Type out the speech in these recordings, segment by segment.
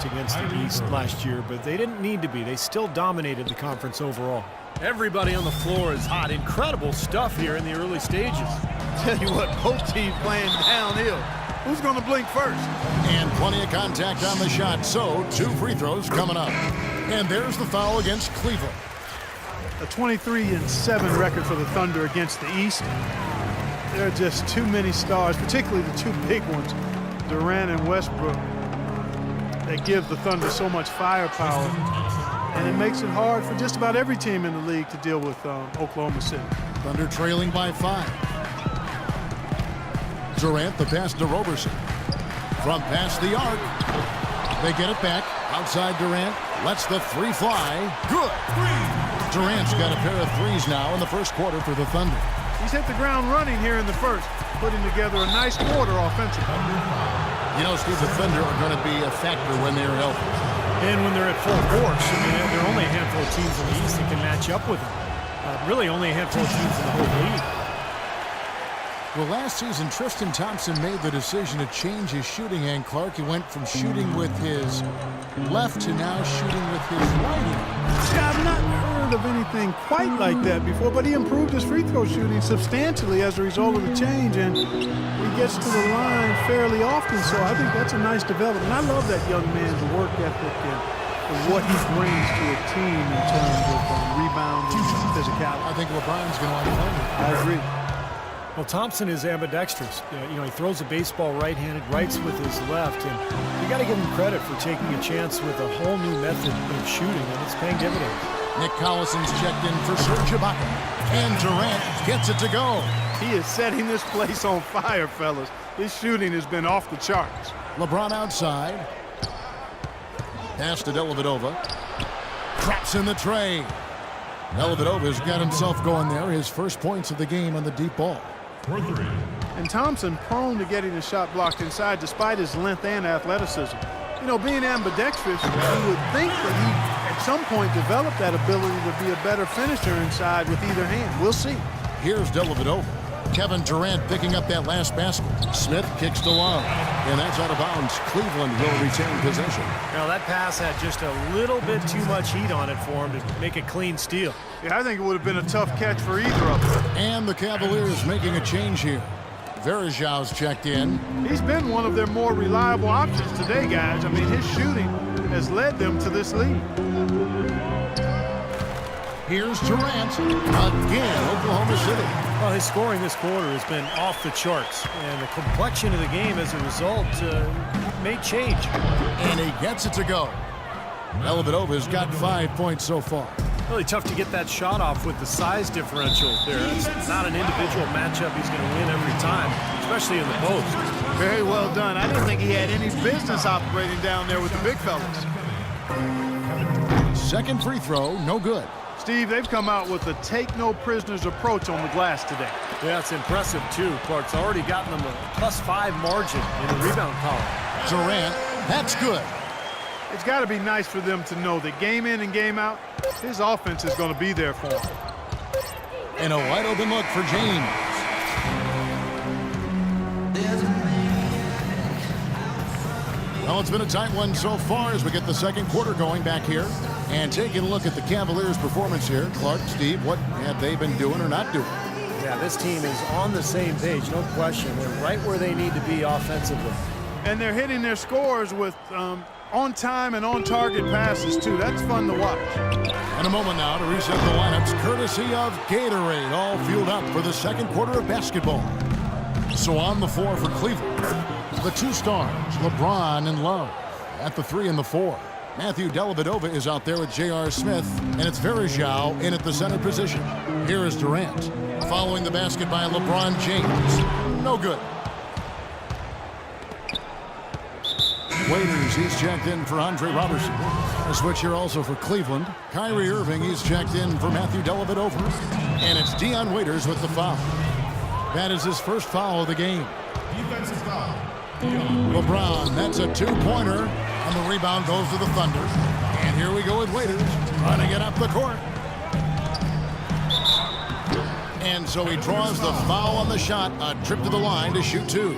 against the East last year, but they didn't need to be. They still dominated the conference overall. Everybody on the floor is hot. Incredible stuff here in the early stages. Tell you what, both teams playing downhill. Who's going to blink first? And plenty of contact on the shot, so 2 free throws coming up. And there's the foul against Cleveland. A 23-7 record for the Thunder against the East. There are just too many stars, particularly the 2 big ones, Durant and Westbrook. They give the Thunder so much firepower, and it makes it hard for just about every team in the league to deal with Oklahoma City. Thunder trailing by 5. Durant, the pass to Roberson. From past the arc. They get it back. Outside Durant. Lets the 3 fly. Good. Durant's got a pair of 3s now in the first quarter for the Thunder. He's hit the ground running here in the first, putting together a nice quarter offensively. You know, Steve, the Thunder are going to be a factor when they're healthy. And when they're at full force, I mean, there are only a handful of teams in the East that can match up with them. Really only a handful of teams in the whole league. Well, last season, Tristan Thompson made the decision to change his shooting, and Clark, he went from shooting with his left to now shooting with his right hand. Yeah, I've not heard of anything quite like that before, but he improved his free throw shooting substantially as a result of the change, and he gets to the line fairly often, so I think that's a nice development. I love that young man's work ethic and what he brings to a team in terms of rebounds and physicality. I think LeBron's going to want to play with. I agree. Well, Thompson is ambidextrous. You know, he throws a baseball right-handed, writes with his left, and you got to give him credit for taking a chance with a whole new method of shooting, and it's paying dividends. Nick Collison's checked in for Serge Ibaka, and Durant gets it to go. He is setting this place on fire, fellas. His shooting has been off the charts. LeBron outside. Pass to Dellavedova. Traps in the tray. Dellavedova's got himself going there. His first points of the game on the deep ball. And Thompson prone to getting a shot blocked inside despite his length and athleticism. You know, being ambidextrous, you would think that he at some point developed that ability to be a better finisher inside with either hand. We'll see. Here's Dellavedova. Kevin Durant picking up that last basket. Smith kicks to Love, and that's out of bounds. Cleveland will retain possession. Now, that pass had just a little bit too much heat on it for him to make a clean steal. Yeah, I think it would have been a tough catch for either of them. And the Cavaliers making a change here. Verjau's checked in. He's been one of their more reliable options today, guys. I mean, his shooting has led them to this lead. Here's Durant. Again, Oklahoma City. Well, his scoring this quarter has been off the charts, and the complexion of the game as a result may change. And he gets it to go. Dellavedova's got 5 points so far. Really tough to get that shot off with the size differential there. It's not an individual matchup he's going to win every time, especially in the post. Very well done. I didn't think he had any business operating down there with the big fellas. Second free throw, no good. Steve, they've come out with a take-no-prisoners approach on the glass today. Yeah, it's impressive, too. Clark's already gotten them a +5 margin in the rebound column. Durant, that's good. It's got to be nice for them to know that game in and game out, his offense is going to be there for him. And a wide open look for James. Well, it's been a tight one so far as we get the second quarter going back here. And taking a look at the Cavaliers' performance here. Clark, Steve, what have they been doing or not doing? Yeah, this team is on the same page, no question. They're right where they need to be offensively. And they're hitting their scores with on-time and on-target passes, too. That's fun to watch. And a moment now to reset the lineups, courtesy of Gatorade, all fueled up for the second quarter of basketball. So on the floor for Cleveland, the 2 stars, LeBron and Love. At the 3 and the 4, Matthew Dellavedova is out there with J.R. Smith, and it's Verjau in at the center position. Here is Durant, following the basket by LeBron James. No good. Waiters, he's checked in for Andre Roberson. A switch here also for Cleveland. Kyrie Irving, he's checked in for Matthew Dellavedova. And it's Dion Waiters with the foul. That is his first foul of the game. Defensive foul. LeBron, that's a 2-pointer, and the rebound goes to the Thunder. And here we go with Waiters, running it up the court. And so he draws the foul on the shot, a trip to the line to shoot 2.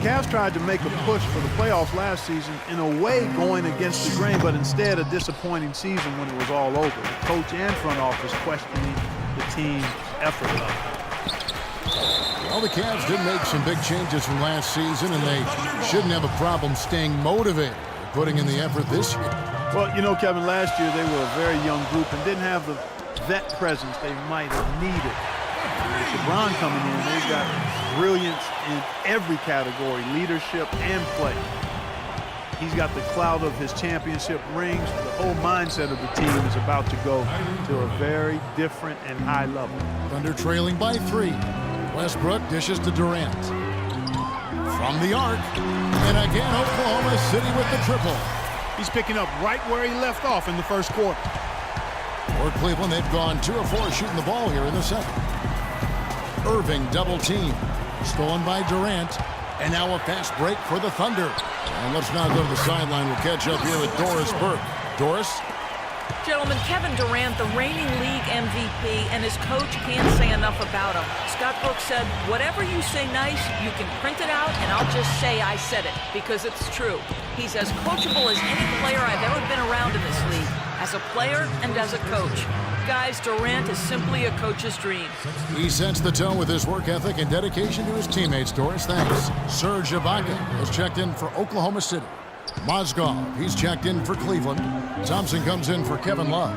Cavs tried to make a push for the playoffs last season, in a way going against the grain, but instead a disappointing season when it was all over. The coach and front office questioning the team's effort level. Well, the Cavs did make some big changes from last season, and they shouldn't have a problem staying motivated, putting in the effort this year. Well, you know, Kevin, last year they were a very young group and didn't have the vet presence they might have needed. With LeBron coming in, they've got brilliance in every category, leadership and play. He's got the clout of his championship rings. The whole mindset of the team is about to go to a very different and high level. Thunder trailing by 3. Westbrook dishes to Durant. From the arc. And again, Oklahoma City with the triple. He's picking up right where he left off in the first quarter. For Cleveland, they've gone 2 of 4 shooting the ball here in the second. Irving double team. Stolen by Durant. And now a fast break for the Thunder. And let's now go to the sideline. We'll catch up here with Doris Burke. Doris? Gentlemen, Kevin Durant, the reigning league MVP, and his coach can't say enough about him. Scott Brooks said, whatever you say nice, you can print it out, and I'll just say I said it, because it's true. He's as coachable as any player I've ever been around in this league, as a player and as a coach. Guys, Durant is simply a coach's dream. He sets the tone with his work ethic and dedication to his teammates, Doris. Thanks. Serge Ibaka has checked in for Oklahoma City. Mozgov, he's checked in for Cleveland. Thompson comes in for Kevin Love.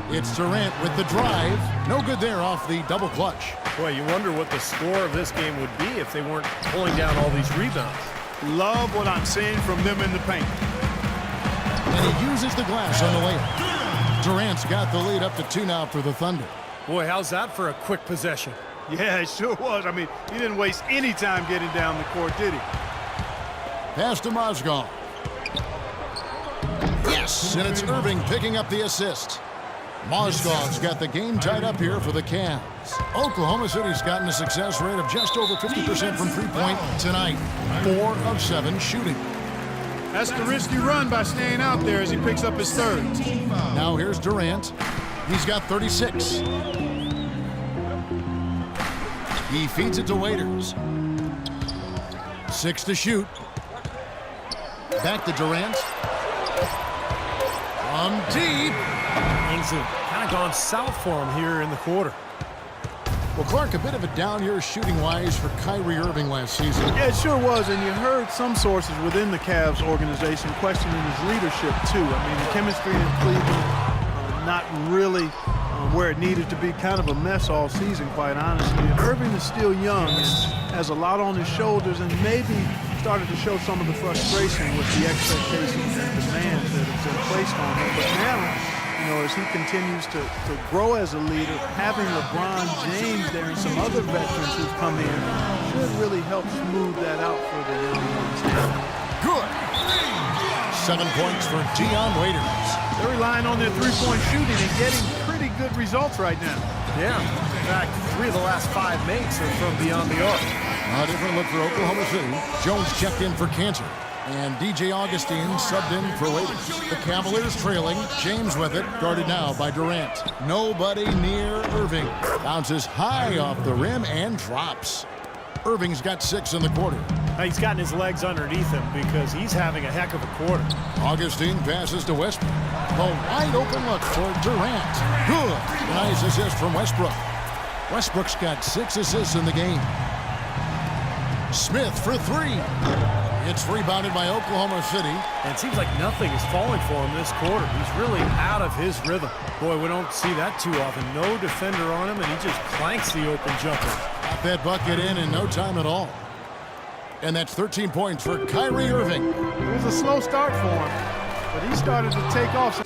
It's Durant with the drive. No good there off the double clutch. Boy, you wonder what the score of this game would be if they weren't pulling down all these rebounds. Love what I'm seeing from them in the paint. And he uses the glass on the layup. Durant's got the lead up to 2 now for the Thunder. Boy, how's that for a quick possession? Yeah, it sure was. I mean, he didn't waste any time getting down the court, did he? Pass to Mozgov. Yes, and it's Irving picking up the assist. Mozgov's got the game tied up here for the Cavs. Oklahoma City's gotten a success rate of just over 50% from three-point tonight. 4 of 7 shooting. That's the risky run by staying out there as he picks up his third. Now here's Durant. He's got 36. He feeds it to Waiters. 6 to shoot. Back to Durant. From deep. Things have kind of gone south for him here in the quarter. Well, Clark, a bit of a down year shooting-wise for Kyrie Irving last season. Yeah, it sure was, and you heard some sources within the Cavs organization questioning his leadership, too. I mean, the chemistry in Cleveland, not really where it needed to be, kind of a mess all season, quite honestly. And Irving is still young and has a lot on his shoulders and maybe started to show some of the frustration with the expectations and demands that have been placed on him. But now, you know, as he continues to grow as a leader, having LeBron James there and some other veterans who've come in should really help smooth that out for the young ones. Good. 7 points for Dion Waiters. They're relying on their three-point shooting and getting pretty good results right now. Yeah, in fact, 3 of the last 5 makes are from beyond the arc. A different look for Oklahoma City. Jones checked in for Cantor. And DJ Augustine subbed in for Waiters. The Cavaliers trailing. James with it. Guarded now by Durant. Nobody near Irving. Bounces high off the rim and drops. Irving's got 6 in the quarter. He's gotten his legs underneath him because he's having a heck of a quarter. Augustine passes to Westbrook. The wide open look for Durant. Good. Nice assist from Westbrook. Westbrook's got 6 assists in the game. Smith for 3. It's rebounded by Oklahoma City. And it seems like nothing is falling for him this quarter. He's really out of his rhythm. Boy, we don't see that too often. No defender on him, and he just clanks the open jumper. Got that bucket in no time at all. And that's 13 points for Kyrie Irving. It was a slow start for him, but he started to take off.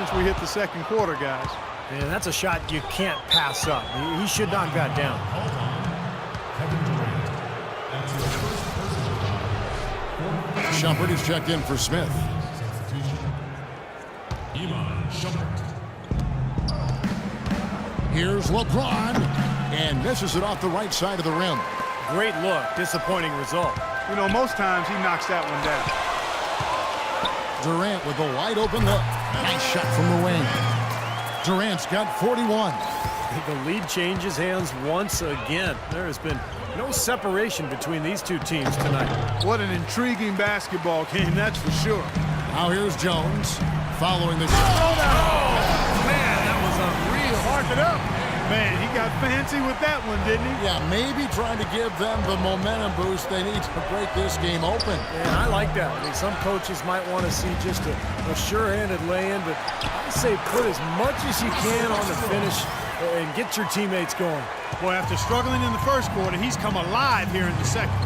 Since we hit the second quarter, guys. And that's a shot you can't pass up. He should not have got down. Shumpert is checked in for Smith. Here's LeBron, and misses it off the right side of the rim. Great look, disappointing result. You know, most times he knocks that one down. Durant with a wide open look. Nice shot from the wing. Durant's got 41. The lead changes hands once again. There has been no separation between these two teams tonight. What an intriguing basketball game, that's for sure. Now here's Jones following the shot. Man, that was unreal. Mark it up. Man, he got fancy with that one, didn't he? Yeah, maybe trying to give them the momentum boost they need to break this game open. And I like that. I mean, some coaches might want to see just a sure-handed lay-in, but I say put as much as you can on the finish and get your teammates going. Boy, after struggling in the first quarter, he's come alive here in the second.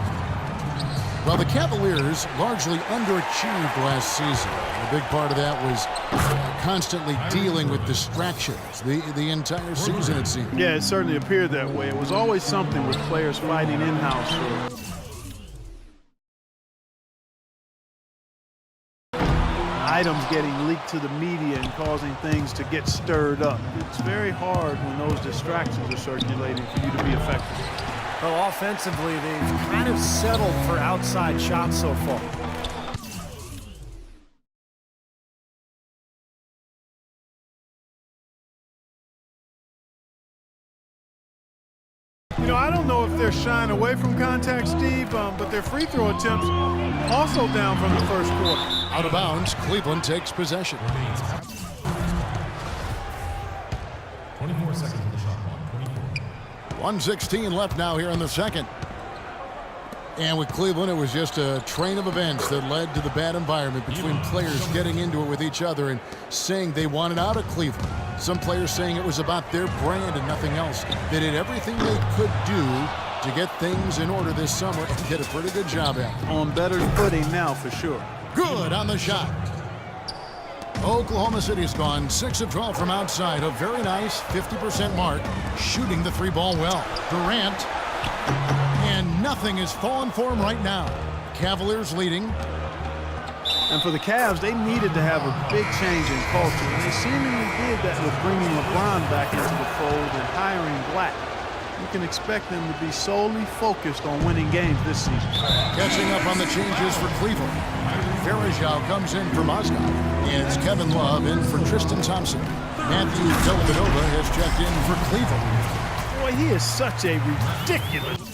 Well, the Cavaliers largely underachieved last season. A big part of that was constantly dealing with distractions the entire season, it seemed. Yeah, it certainly appeared that way. It was always something with players fighting in-house for items getting leaked to the media and causing things to get stirred up. It's very hard when those distractions are circulating for you to be effective. Well, offensively, they've kind of settled for outside shots so far. You know, I don't know if they're shying away from contact, Steve, but their free throw attempts also down from the first quarter. Out of bounds, Cleveland takes possession. 24 seconds on the shot clock. 1:16 left now here in the second. And with Cleveland, it was just a train of events that led to the bad environment between players getting into it with each other and saying they wanted out of Cleveland. Some players saying it was about their brand and nothing else. They did everything they could do to get things in order this summer and did a pretty good job at it. On better footing now, for sure. Good on the shot. Oklahoma City's gone 6 of 12 from outside. A very nice 50% mark, shooting the three ball well. Durant, and nothing is falling for him right now. Cavaliers leading. And for the Cavs, they needed to have a big change in culture, and they seemingly did that with bringing LeBron back into the fold and hiring Black. You can expect them to be solely focused on winning games this season. Catching up on the changes for Cleveland. Varejao comes in for Mozgov, and it's Kevin Love in for Tristan Thompson. Matthew Dellavedova has checked in for Cleveland. Boy, he is such a ridiculous